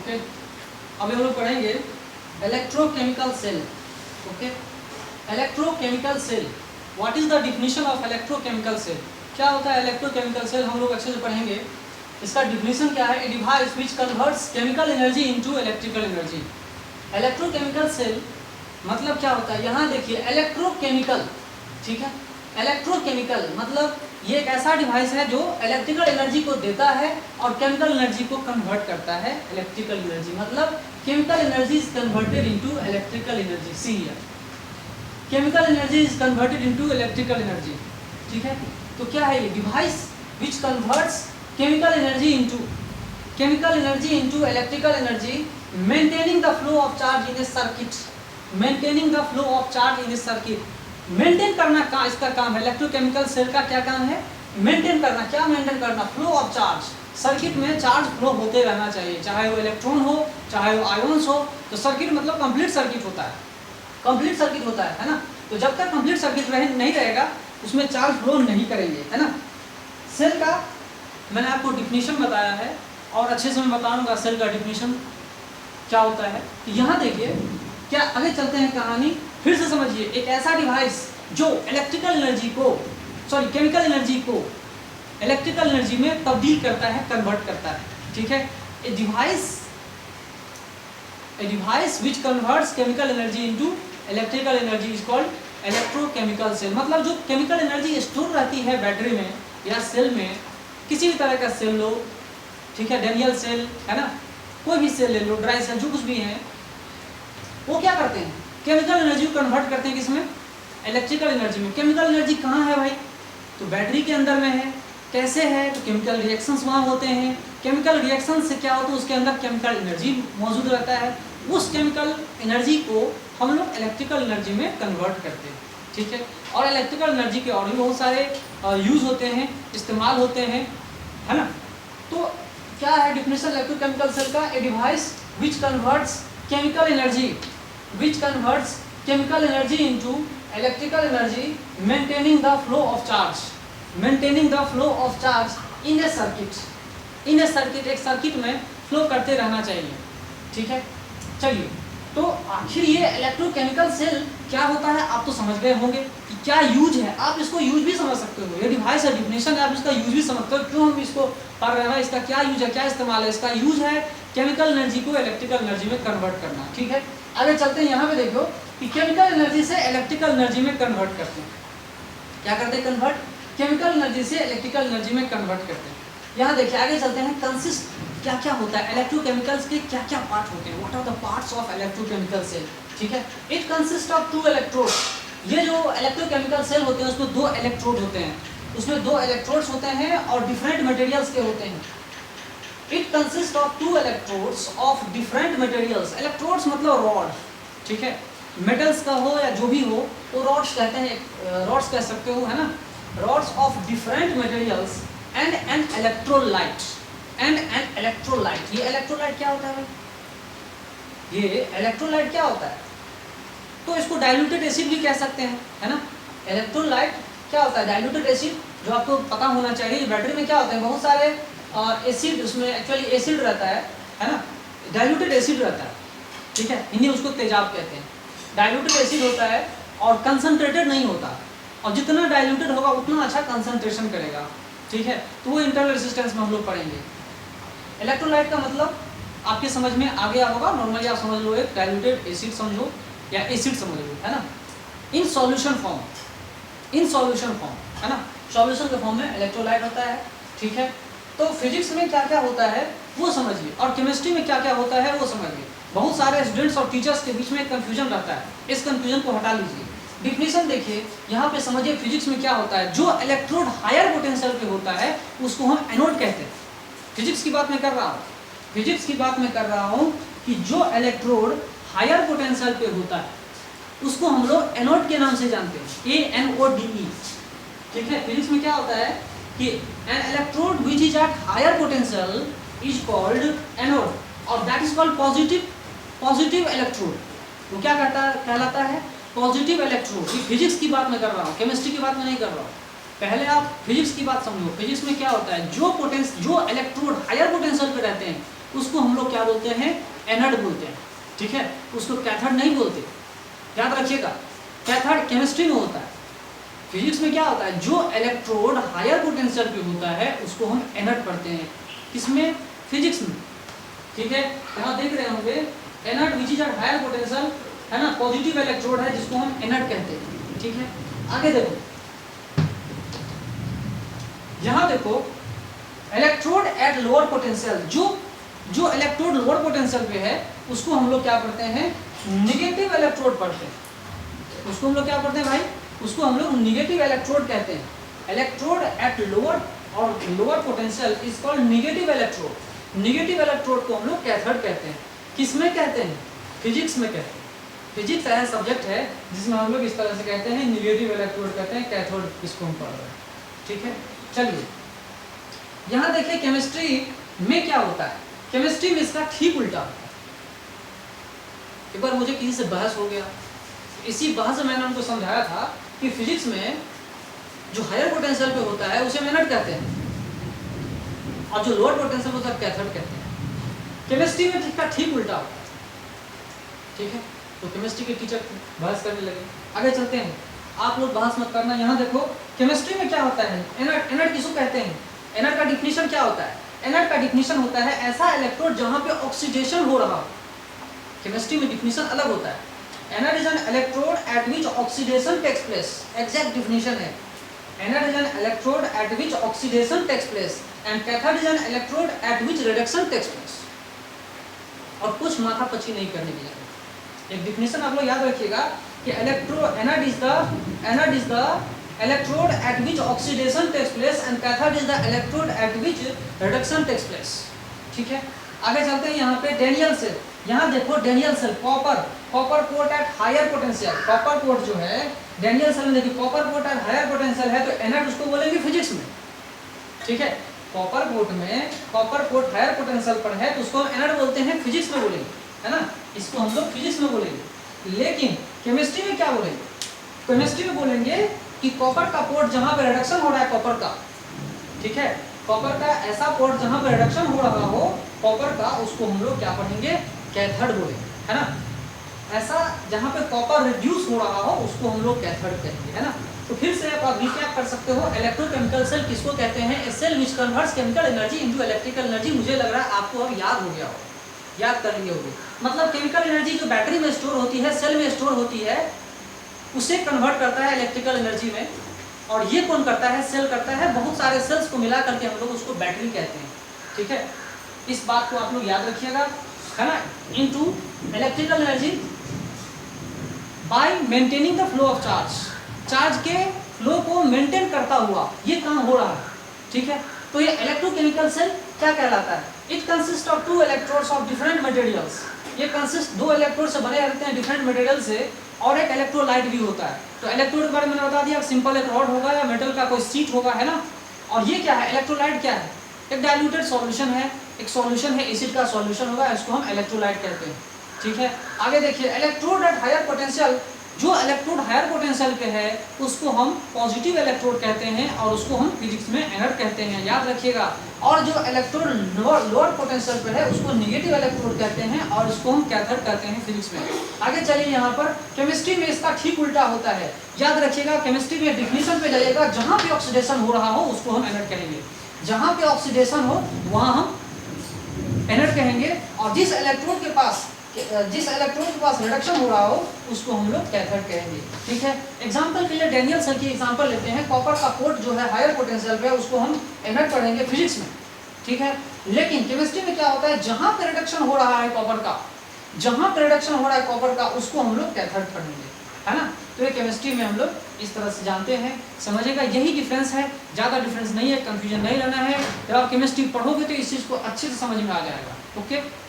Okay, अब हम लोग पढ़ेंगे electrochemical cell. Okay, electrochemical cell, what is the definition of electrochemical cell? क्या होता है इलेक्ट्रोकेमिकल सेल, हम लोग अच्छे से पढ़ेंगे। इसका डिफिनीशन क्या है? A device which converts chemical energy into electrical energy. Electrochemical cell मतलब क्या होता है? यहाँ देखिए इलेक्ट्रोकेमिकल, ठीक है, इलेक्ट्रोकेमिकल मतलब ये एक ऐसा डिवाइस है जो इलेक्ट्रिकल एनर्जी को देता है और केमिकल एनर्जी को कन्वर्ट करता है इलेक्ट्रिकल एनर्जी। मतलब chemical energy is converted into electrical energy. See here, chemical energy is converted into electrical energy, ठीक है। तो क्या है ये? Device which converts chemical energy into electrical energy, maintaining the flow of charge in A circuit. Maintaining the flow of charge in A circuit, maintain करना का इसका काम है। इलेक्ट्रोकेमिकल सेल का क्या काम है? मेंटेन करना। क्या मेंटेन करना? Flow of charge. सर्किट में चार्ज फ्लो होते रहना चाहिए, चाहे वो इलेक्ट्रॉन हो चाहे वो आयोन्स हो। तो सर्किट मतलब कंप्लीट सर्किट होता है, कंप्लीट सर्किट होता है ना। तो जब तक कंप्लीट सर्किट नहीं रहेगा उसमें चार्ज फ्लो नहीं करेंगे, है ना। सेल का मैंने आपको डिफिनीशन बताया है और अच्छे से मैं बताऊंगा सेल का डिफिनीशन क्या होता है। तो यहाँ देखिए, क्या आगे चलते हैं कहानी, फिर से समझिए। एक ऐसा डिवाइस जो इलेक्ट्रिकल एनर्जी को, सॉरी केमिकल एनर्जी को इलेक्ट्रिकल एनर्जी में तब्दील करता है, कन्वर्ट करता है, ठीक है। A device which converts chemical energy into electrical energy is called electrochemical cell. मतलब जो केमिकल एनर्जी स्टोर रहती है बैटरी में या सेल में, किसी भी तरह का सेल लो, ठीक है, डैनियल सेल, है ना, कोई भी सेल ले लो, ड्राई सेल, जो कुछ भी है, वो क्या करते हैं? केमिकल एनर्जी को कन्वर्ट करते हैं किसमें? इलेक्ट्रिकल एनर्जी में। केमिकल एनर्जी कहाँ है भाई? तो बैटरी के अंदर में है। कैसे है? तो केमिकल रिएक्शंस वहाँ होते हैं। केमिकल रिएक्शन से क्या होता है? उसके अंदर केमिकल एनर्जी मौजूद रहता है। उस केमिकल एनर्जी को हम लोग इलेक्ट्रिकल एनर्जी में कन्वर्ट करते हैं, ठीक है। और इलेक्ट्रिकल एनर्जी के और भी बहुत सारे यूज़ होते हैं, इस्तेमाल होते हैं, है ना। तो क्या है डिफिनेशन इलेक्ट्रोकेमिकल सेल का? ए device which converts chemical energy into electrical energy, maintaining the flow of charge in a circuit। एक सर्किट में फ्लो करते रहना चाहिए, ठीक है। चलिए, तो आखिर ये इलेक्ट्रोकेमिकल सेल क्या होता है आप तो समझ गए होंगे कि क्या यूज है। आप इसको यूज भी समझ सकते हो, ये डिवाइस है, डिफिनेशन है, आप इसका यूज भी समझते हो। क्यों हम इसको पढ़ रहे हैं, इसका क्या यूज है, क्या इस्तेमाल है? इसका यूज है केमिकल एनर्जी को इलेक्ट्रिकल एनर्जी में कन्वर्ट करना, ठीक है। आगे चलते हैं, यहाँ पे देखो कि केमिकल एनर्जी से इलेक्ट्रिकल एनर्जी में कन्वर्ट करते हैं। क्या करते हैं? कन्वर्ट। केमिकल एनर्जी से इलेक्ट्रिकल एनर्जी में कन्वर्ट करते हैं। यहाँ देखिए, आगे चलते हैं। कंसिस्ट क्या क्या होता है, इलेक्ट्रोकेमिकल्स के क्या क्या पार्ट होते हैं, what are the parts of electrochemical cell, ठीक है। It consist of 2 electrode. ये जो इलेक्ट्रोकेमिकल सेल होते हैं उसमें 2 इलेक्ट्रोड होते हैं, उसमें 2 इलेक्ट्रोड्स होते हैं और डिफरेंट मटेरियल्स के होते हैं। It consist of 2 electrodes of different materials. Electrodes मतलब रॉड, ठीक है, मेटल्स का हो या जो भी हो वो रॉड्स कहते हैं, रॉड्स कह सकते हो, है ना। Rods of different materials and an electrolyte. ये इलेक्ट्रोलाइट क्या होता है भाई? ये इलेक्ट्रोलाइट क्या होता है? तो इसको डाइल्यूटेड एसिड भी कह सकते हैं, है ना। इलेक्ट्रोलाइट क्या होता है? डाइल्यूटेड एसिड, जो आपको पता होना चाहिए। बैटरी में क्या होता है? बहुत सारे एसिड, उसमें एक्चुअली एसिड रहता है ना, डाइल्यूटेड एसिड रहता है, ठीक है। हिंदी में उसको तेजाब कहते हैं। डाइल्यूटेड एसिड होता है और कंसंट्रेटेड नहीं होता, और जितना डाइल्यूटेड होगा उतना अच्छा कंसंट्रेशन करेगा, ठीक है। तो वो इंटरनल रेजिस्टेंस में हम लोग पढ़ेंगे। इलेक्ट्रोलाइट का मतलब आपके समझ में आ गया होगा। नॉर्मली आप समझ लो, एक डाइल्यूटेड एसिड समझो या एसिड समझ लो, है ना, इन सॉल्यूशन फॉर्म, है ना, सॉल्यूशन के फॉर्म में इलेक्ट्रोलाइट होता है, ठीक है। तो फिजिक्स में क्या क्या होता है वो समझिए, और केमिस्ट्री में क्या क्या होता है वो समझिए। बहुत सारे स्टूडेंट्स और टीचर्स के बीच में कंफ्यूजन रहता है, इस कंफ्यूजन को हटा लीजिए। डिफिनीशन देखिए, यहाँ पे समझिए फिजिक्स में क्या होता है। जो इलेक्ट्रोड हायर पोटेंशियल पे होता है उसको हम एनोड कहते हैं। फिजिक्स की बात मैं कर रहा हूँ कि जो इलेक्ट्रोड हायर पोटेंशियल पे होता है उसको हम लोग एनोड के नाम से जानते हैं, ANODE, ठीक है। फिजिक्स में क्या होता है कि an electrode which is at higher potential is called anode, और that is called positive electrode. वो क्या कहलाता है? Positive electrode. फिजिक्स की बात मैं कर रहा हूँ, केमिस्ट्री की बात मैं नहीं कर रहा हूँ। पहले आप फिजिक्स की बात समझो। फिजिक्स में क्या होता है? जो इलेक्ट्रोड हायर पोटेंशियल पे रहते हैं उसको हम लोग क्या बोलते हैं, एनोड बोलते हैं, ठीक है, उसको कैथोड नहीं बोलते, याद रखिएगा। कैथोड केमिस्ट्री में होता है, फिजिक्स में क्या होता है, जो इलेक्ट्रोड हायर पोटेंशियल पे होता है उसको हम एनोड पढ़ते हैं, किसमें, फिजिक्स में, ठीक है। यहाँ देख रहे होंगे anode which is at higher potential, है ना, पॉजिटिव इलेक्ट्रोड है जिसको हम एनोड कहते हैं, ठीक है। आगे देखो, यहाँ देखो इलेक्ट्रोड एट लोअर पोटेंशियल, जो इलेक्ट्रोड लोअर पोटेंशियल पे है उसको हम लोग क्या पढ़ते हैं, निगेटिव इलेक्ट्रोड पढ़ते हैं, उसको हम लोग क्या पढ़ते हैं भाई, उसको हम लोग निगेटिव इलेक्ट्रोड कहते हैं। इलेक्ट्रोड एट लोअर और lower potential is called negative electrode. Negative electrode को हम लोग कैथोड कहते हैं, किसमें कहते हैं, फिजिक्स में कहते हैं। फिजिक्स ऐसा सब्जेक्ट है जिसमें हम लोग इस तरह से कहते हैं, निगेटिव इलेक्ट्रोड कहते हैं, कैथोड इसको हम पढ़ रहे हैं, ठीक है। चलिए यहाँ देखिए केमिस्ट्री में क्या होता है, केमिस्ट्री में इसका ठीक उल्टा होता है। एक बार मुझे किसी से बहस हो गया, इसी बहस में मैंने उनको समझाया था कि फिजिक्स में जो हायर पोटेंशियल पे होता है उसे एनोड कहते हैं और जो लोअर पोटेंशियल होता है कैथोड कहते हैं। केमिस्ट्री में इसका ठीक उल्टा होता है, ठीक है। तो केमिस्ट्री के टीचर बहस करने लगे। आगे चलते हैं, आप लोग बहस मत करना। यहाँ देखो केमिस्ट्री में क्या होता है, एनोड। एनोड किसको कहते हैं, एनोड का डिफिनीशन क्या होता है, एनोड का डिफिनीशन होता है ऐसा इलेक्ट्रोड जहाँ पे ऑक्सीडेशन हो रहा हो। केमिस्ट्री में डिफिनीशन अलग होता है। Anode is an electrode at which oxidation takes place, exact definition है। Anode is an electrode at which oxidation takes place and cathode is an electrode at which reduction takes place. और कुछ माथापच्ची नहीं करने की जरूरत। एक डिफिनीशन आप लोग याद रखिएगा कि anode is the electrode at which oxidation takes place and cathode is the electrode at which reduction takes place, ठीक है। आगे चलते हैं, यहाँ पे डेनियल सेल। यहाँ देखो Daniel cell, copper coat at higher potential. Copper coat जो है डेनियल सेल में, देखिए copper coat at higher potential है तो एनोड उसको बोलेंगे फिजिक्स में, ठीक है। कॉपर कोट में कॉपर कोट हायर पोटेंशियल पर है तो उसको हम एनोड बोलते हैं, फिजिक्स में बोलेंगे, है ना, इसको हम लोग फिजिक्स में बोलेंगे। लेकिन केमिस्ट्री में क्या बोलेंगे, केमिस्ट्री में बोलेंगे कि कॉपर का पोर्ट जहां पे रिडक्शन हो रहा है कॉपर का, ठीक है, कॉपर का ऐसा पोर्ट जहां पे रिडक्शन हो रहा हो कॉपर का, उसको हम लोग क्या पढ़ेंगे, कैथोड बोलेंगे, है ना। ऐसा जहां पे कॉपर रिड्यूस हो रहा हो उसको हम लोग कैथोड कहेंगे, है ना। तो फिर से आप रिकैप कर सकते हो, इलेक्ट्रोकेमिकल सेल किसको कहते हैं, a cell which converts chemical energy into electrical energy. मुझे लग रहा है आपको अब याद हो गया हो, याद कर लिए होंगे। मतलब केमिकल एनर्जी जो बैटरी में स्टोर होती है, सेल में स्टोर होती है, उसे कन्वर्ट करता है इलेक्ट्रिकल एनर्जी में। और ये कौन करता है, सेल करता है। बहुत सारे सेल्स को मिला करके हम लोग उसको बैटरी कहते हैं, ठीक है। इस बात को आप लोग याद रखिएगा, है ना। Into electrical energy by maintaining the flow of charge, charge के फ्लो को मेंटेन करता हुआ ये काम हो रहा है, ठीक है। तो ये इलेक्ट्रोकेमिकल सेल क्या कहलाता है, it consist of two electrodes of different materials. ये कंसिस्ट दो इलेक्ट्रोड से बने रहते हैं डिफरेंट मटेरियल से, और एक इलेक्ट्रोलाइट भी होता है। तो इलेक्ट्रोड के बारे में मैंने बता दिया, सिंपल एक रॉड होगा या मेटल का कोई शीट होगा, है ना। और ये क्या है, इलेक्ट्रोलाइट क्या है, एक डाइल्यूटेड सॉल्यूशन है, एक सॉल्यूशन है, एसिड का सॉल्यूशन होगा, इसको हम इलेक्ट्रोलाइट कहते हैं, ठीक है। आगे देखिए, इलेक्ट्रोड एट हायर पोटेंशियल, जो इलेक्ट्रोड हायर पोटेंशियल पे है उसको हम पॉजिटिव इलेक्ट्रोड कहते हैं और उसको हम फिजिक्स में एनोड कहते हैं, याद रखिएगा। और जो इलेक्ट्रोड लोअर पोटेंशियल पे है उसको निगेटिव इलेक्ट्रोड कहते हैं और उसको हम कैथोड कहते हैं फिजिक्स में। आगे चलिए, यहाँ पर केमिस्ट्री में इसका ठीक उल्टा होता है, याद रखिएगा। केमिस्ट्री में डिफिनीशन पे जाइएगा, जहाँ पे ऑक्सीडेशन हो रहा हो उसको हम एनोड कहेंगे, जहाँ पे ऑक्सीडेशन हो वहाँ हम एनोड कहेंगे, और जिस इलेक्ट्रोड के पास रिडक्शन हो रहा हो उसको हम लोग कैथोड कहेंगे, ठीक है। एग्जांपल के लिए डेनियल सेल की एग्जांपल लेते हैं। कॉपर का पोर्ट जो है हायर पोटेंशियल पे, उसको हम एनोड पढ़ेंगे फिजिक्स में, ठीक है। लेकिन केमिस्ट्री में क्या होता है, जहां पे रिडक्शन हो रहा है कॉपर का, जहां पे रिडक्शन हो रहा है कॉपर का, उसको हम लोग कैथोड पढ़ेंगे, है ना। तो ये केमिस्ट्री में हम लोग इस तरह से जानते हैं, समझेगा। यही डिफरेंस है, ज़्यादा डिफरेंस नहीं है, कंफ्यूजन नहीं लेना है। जब आप केमिस्ट्री पढ़ोगे तो इस चीज़ को अच्छे से समझ में आ जाएगा, ओके।